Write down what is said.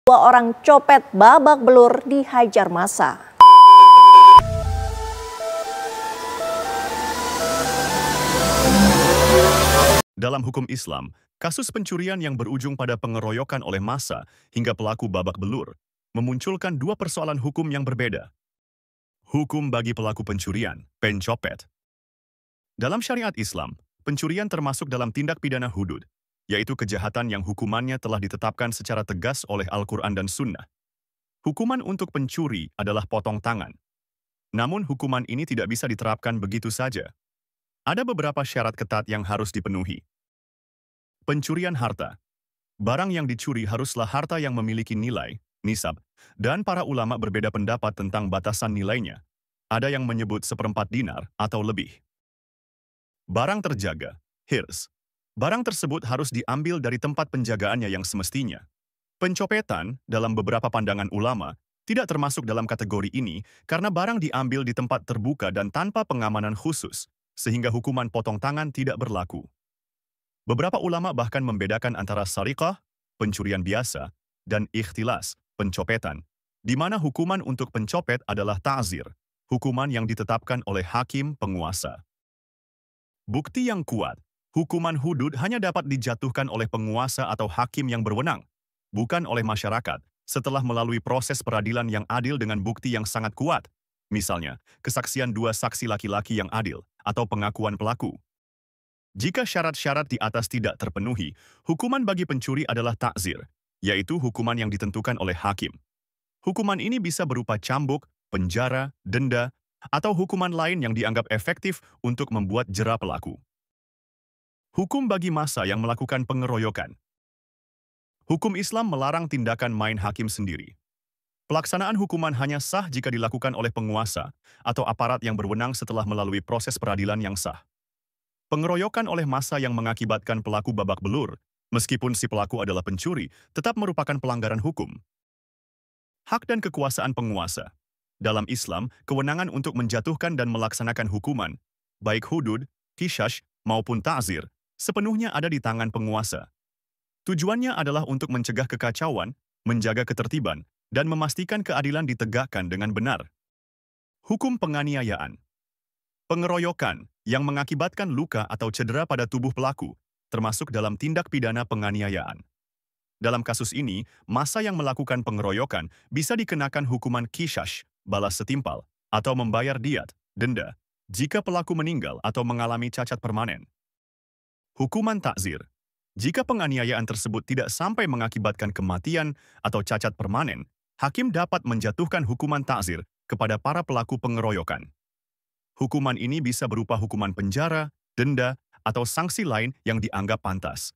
Dua orang copet babak belur dihajar massa. Dalam hukum Islam, kasus pencurian yang berujung pada pengeroyokan oleh massa hingga pelaku babak belur memunculkan dua persoalan hukum yang berbeda. Hukum bagi pelaku pencurian, pencopet. Dalam syariat Islam, pencurian termasuk dalam tindak pidana hudud, yaitu kejahatan yang hukumannya telah ditetapkan secara tegas oleh Al-Quran dan Sunnah. Hukuman untuk pencuri adalah potong tangan. Namun hukuman ini tidak bisa diterapkan begitu saja. Ada beberapa syarat ketat yang harus dipenuhi. Pencurian harta. Barang yang dicuri haruslah harta yang memiliki nilai, nisab, dan para ulama berbeda pendapat tentang batasan nilainya. Ada yang menyebut 1/4 dinar atau lebih. Barang terjaga, hirs. Barang tersebut harus diambil dari tempat penjagaannya yang semestinya. Pencopetan, dalam beberapa pandangan ulama, tidak termasuk dalam kategori ini karena barang diambil di tempat terbuka dan tanpa pengamanan khusus, sehingga hukuman potong tangan tidak berlaku. Beberapa ulama bahkan membedakan antara sariqah, pencurian biasa, dan ikhtilas, pencopetan, di mana hukuman untuk pencopet adalah ta'zir, hukuman yang ditetapkan oleh hakim penguasa. Bukti yang kuat. Hukuman hudud hanya dapat dijatuhkan oleh penguasa atau hakim yang berwenang, bukan oleh masyarakat, setelah melalui proses peradilan yang adil dengan bukti yang sangat kuat. Misalnya, kesaksian dua saksi laki-laki yang adil, atau pengakuan pelaku. Jika syarat-syarat di atas tidak terpenuhi, hukuman bagi pencuri adalah ta'zir, yaitu hukuman yang ditentukan oleh hakim. Hukuman ini bisa berupa cambuk, penjara, denda, atau hukuman lain yang dianggap efektif untuk membuat jera pelaku. Hukum bagi massa yang melakukan pengeroyokan. Hukum Islam melarang tindakan main hakim sendiri. Pelaksanaan hukuman hanya sah jika dilakukan oleh penguasa atau aparat yang berwenang setelah melalui proses peradilan yang sah. Pengeroyokan oleh massa yang mengakibatkan pelaku babak belur, meskipun si pelaku adalah pencuri, tetap merupakan pelanggaran hukum. Hak dan kekuasaan penguasa. Dalam Islam, kewenangan untuk menjatuhkan dan melaksanakan hukuman, baik hudud, qisas, maupun ta'zir, sepenuhnya ada di tangan penguasa. Tujuannya adalah untuk mencegah kekacauan, menjaga ketertiban, dan memastikan keadilan ditegakkan dengan benar. Hukum penganiayaan. Pengeroyokan yang mengakibatkan luka atau cedera pada tubuh pelaku, termasuk dalam tindak pidana penganiayaan. Dalam kasus ini, massa yang melakukan pengeroyokan bisa dikenakan hukuman qisas, balas setimpal, atau membayar diat, denda, jika pelaku meninggal atau mengalami cacat permanen. Hukuman ta'zir. Jika penganiayaan tersebut tidak sampai mengakibatkan kematian atau cacat permanen, hakim dapat menjatuhkan hukuman ta'zir kepada para pelaku pengeroyokan. Hukuman ini bisa berupa hukuman penjara, denda, atau sanksi lain yang dianggap pantas.